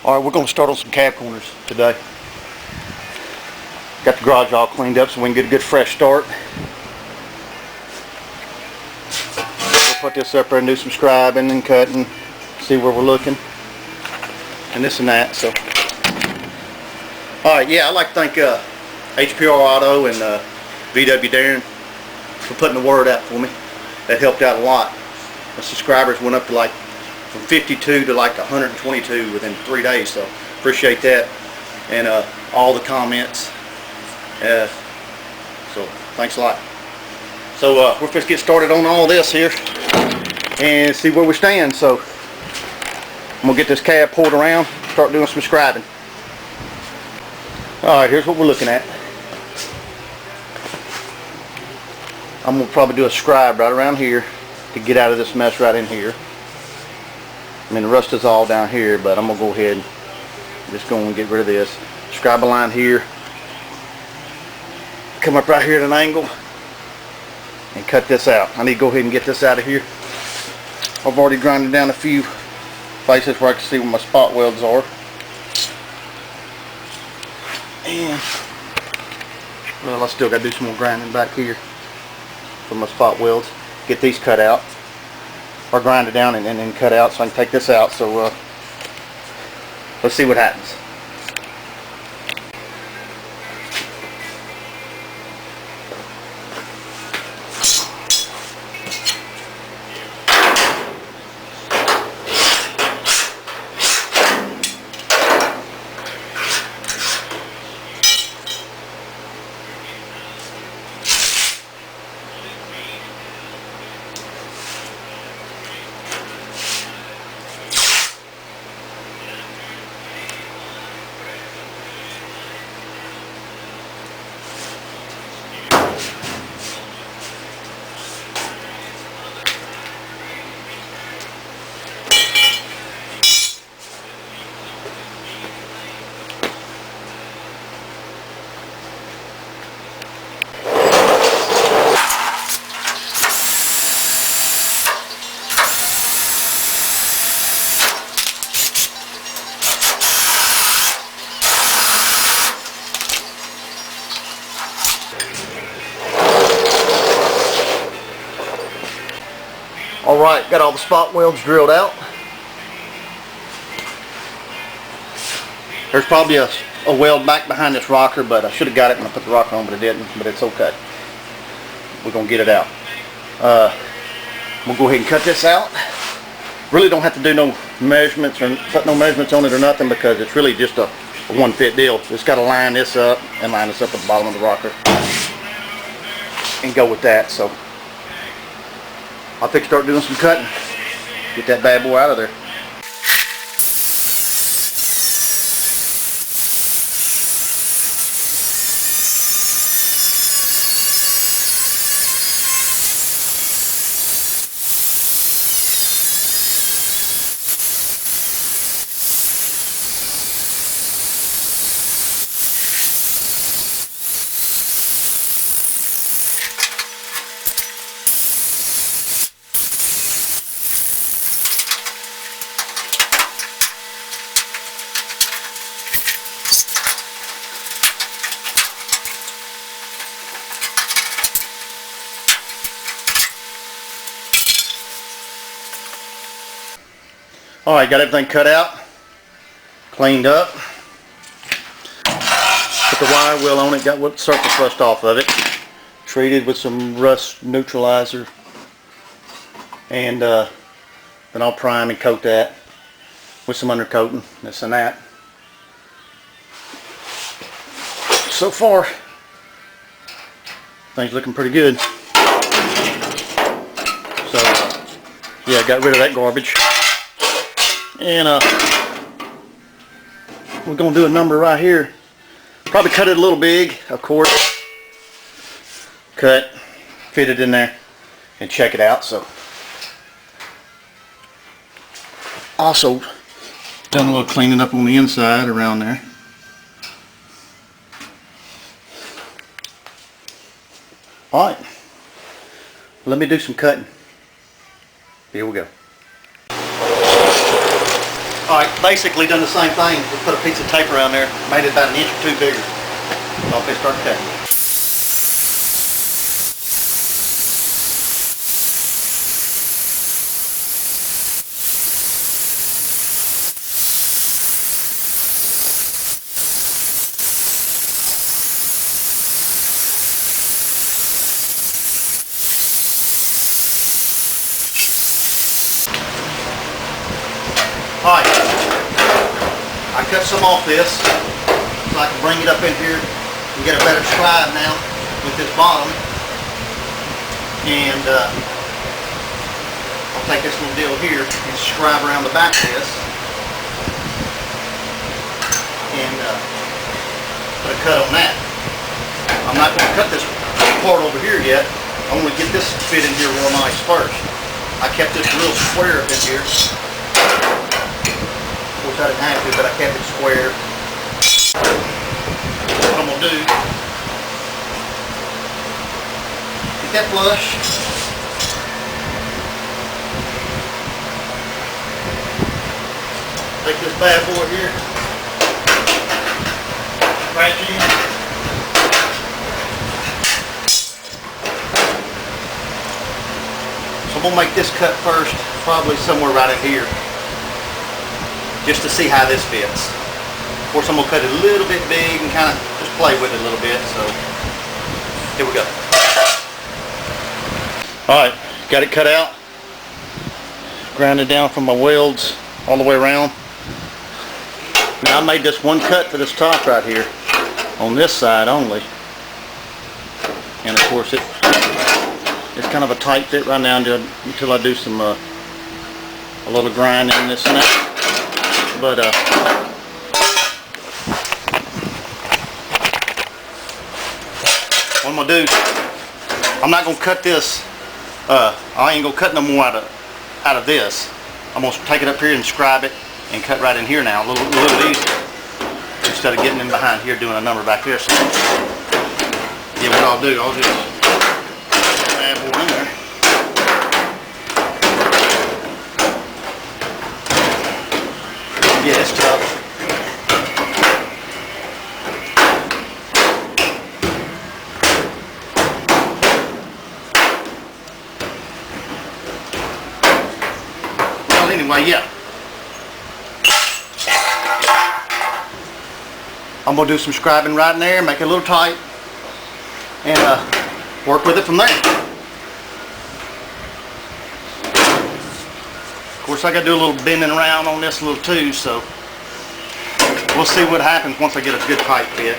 Alright, we're going to start on some cab corners today. Got the garage all cleaned up so we can get a good fresh start. We'll put this up there and do some scribing and cutting, see where we're looking, and this and that. So, alright, yeah, I'd like to thank HPR Auto and VW Darren for putting the word out for me. That helped out a lot. The subscribers went up to like from 52 to like 122 within 3 days, so appreciate that, and all the comments, so thanks a lot. So we're just get started on all this here and see where we stand. So I'm gonna get this cab pulled around, start doing some scribing. Alright, here's what we're looking at. I'm gonna probably do a scribe right around here to get out of this mess right in here. I mean, the rust is all down here, but I'm going to go ahead and just go and get rid of this. Scribe a line here. Come up right here at an angle and cut this out. I need to go ahead and get this out of here. I've already grinded down a few places where I can see where my spot welds are. And, well, I still got to do some more grinding back here for my spot welds. Get these cut out. Or grind it down and then cut out so I can take this out. So let's see what happens. Alright, got all the spot welds drilled out. There's probably a weld back behind this rocker, but I should have got it when I put the rocker on, but I didn't, but it's okay. We're going to get it out. We'll go ahead and cut this out. Really don't have to do no measurements or put no measurements on it or nothing, because it's really just a one fit deal. Just got to line this up and line this up at the bottom of the rocker and go with that. So I'll think start doing some cutting. Get that bad boy out of there. Alright, got everything cut out, cleaned up, put the wire wheel on it, got what surface rust off of it, treated with some rust neutralizer, and then I'll prime and coat that with some undercoating, this and that. So far, things looking pretty good. So, yeah, got rid of that garbage. And we're going to do a number right here. Probably cut it a little big, of course. Cut, fit it in there, and check it out. So, also done a little cleaning up on the inside around there. Alright, let me do some cutting. Here we go. Alright, basically done the same thing. Just put a piece of tape around there, made it about an inch or two bigger. So I'll start cutting. Alright, I cut some off this so I can bring it up in here and get a better scribe now with this bottom. And I'll take this little deal here and scribe around the back of this and put a cut on that. I'm not going to cut this part over here yet. I want to get this fit in here real nice first. I kept this real square up in here. Of course I didn't have to, but I kept it square. What I'm going to do, get that flush. Take this bad boy here, right in. So I'm going to make this cut first, probably somewhere right in here, just to see how this fits. Of course, I'm going to cut it a little bit big and kind of just play with it a little bit. So here we go. Alright, got it cut out. Ground it down from my welds all the way around. Now I made this one cut to this top right here on this side only. And of course it's kind of a tight fit right now until I do some a little grinding and this and that. But what I'm gonna do, I'm not gonna cut this. I ain't gonna cut no more out of this. I'm gonna take it up here and scribe it and cut right in here now, a little bit easier, instead of getting in behind here doing a number back there. So yeah, what I'll do, I'll just add more in there. Yeah, it's tough. Well, anyway, yeah. I'm going to do some scribing right in there, make it a little tight, and work with it from there. Of course, I got to do a little bending around on this a little too, so we'll see what happens once I get a good tight fit.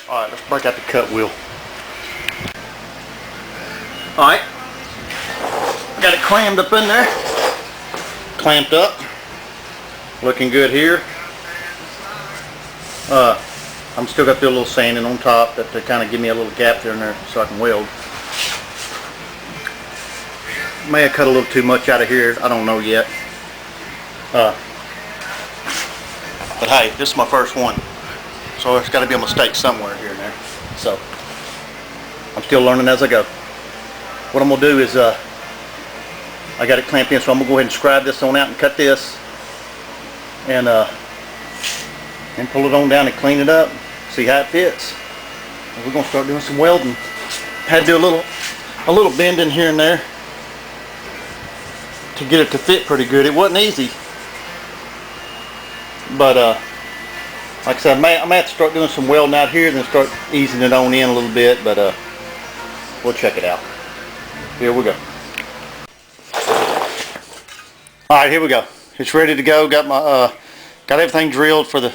Alright, let's break out the cut wheel. Alright, got it clammed up in there, clamped up, looking good here. I'm still got to do a little sanding on top to kind of give me a little gap there in there so I can weld. May have cut a little too much out of here, I don't know yet. But hey, this is my first one, so there's got to be a mistake somewhere here and there. So I'm still learning as I go. What I'm going to do is I got it clamped in, so I'm going to go ahead and scribe this on out and cut this and pull it on down and clean it up, see how it fits. And we're going to start doing some welding. Had to do a little bending here and there to get it to fit pretty good. It wasn't easy, but like I said, I may have to start doing some welding out here, then start easing it on in a little bit, but we'll check it out. Here we go. Alright, here we go. It's ready to go. Got my got everything drilled for the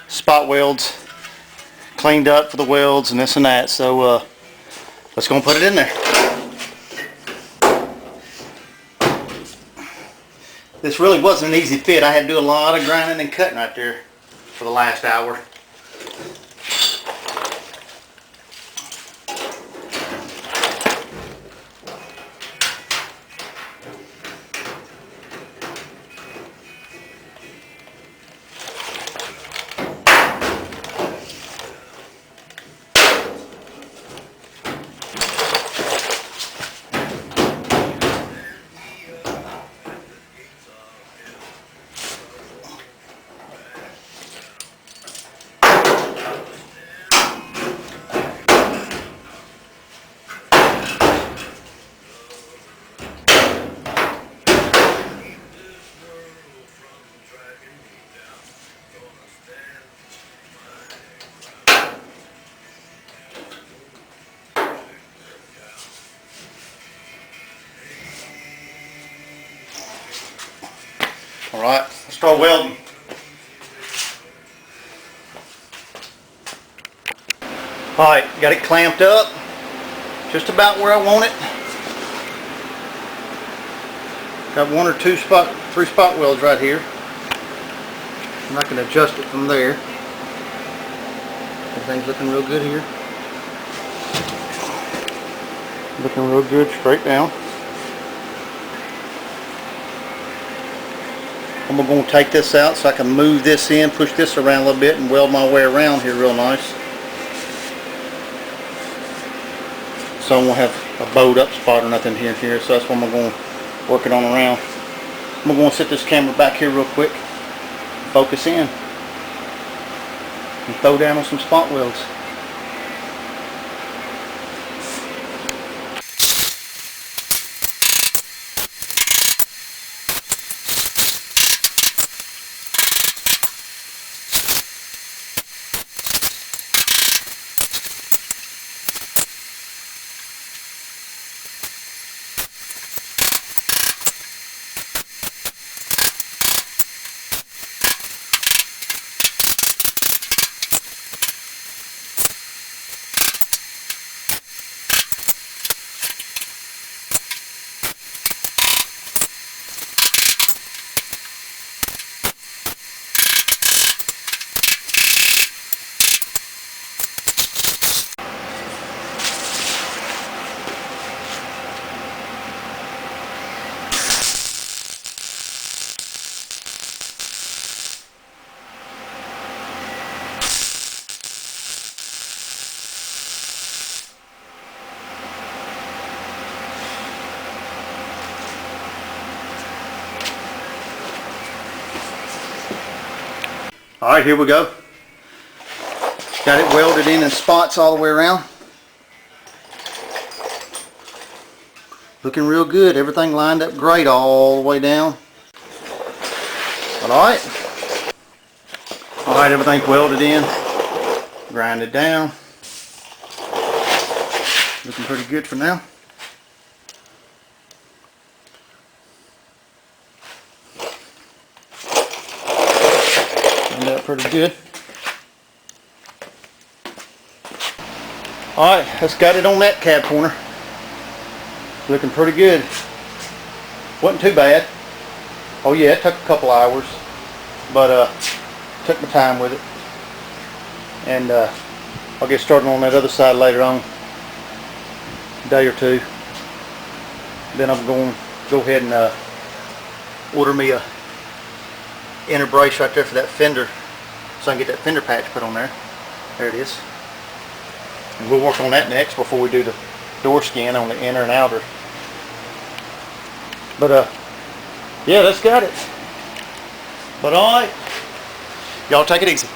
spot welds, cleaned up for the welds and this and that, so let's go and put it in there. This really wasn't an easy fit. I had to do a lot of grinding and cutting right there for the last hour. Alright, let's start welding. Alright, got it clamped up just about where I want it. Got 1 or 2 spot, 3 spot welds right here. And I can adjust it from there. Everything's looking real good here. Looking real good straight down. I'm going to take this out so I can move this in, push this around a little bit and weld my way around here real nice. So I won't have a bowed up spot or nothing here, so that's what I'm going to work it on around. I'm going to set this camera back here real quick, focus in, and throw down on some spot welds. Alright, here we go. Got it welded in spots all the way around. Looking real good. Everything lined up great all the way down. Alright. Alright, everything's welded in. Grinded down. Looking pretty good for now. Turned out pretty good. Alright, let's got it on that cab corner. Looking pretty good. Wasn't too bad. Oh yeah, it took a couple hours, but took my time with it. And I'll get started on that other side later on, a day or two. Then I'm going to go ahead and order me a inner brace right there for that fender, so I can get that fender patch put on there. There it is. And we'll work on that next before we do the door skin on the inner and outer. But yeah, that's got it. But alright, y'all take it easy.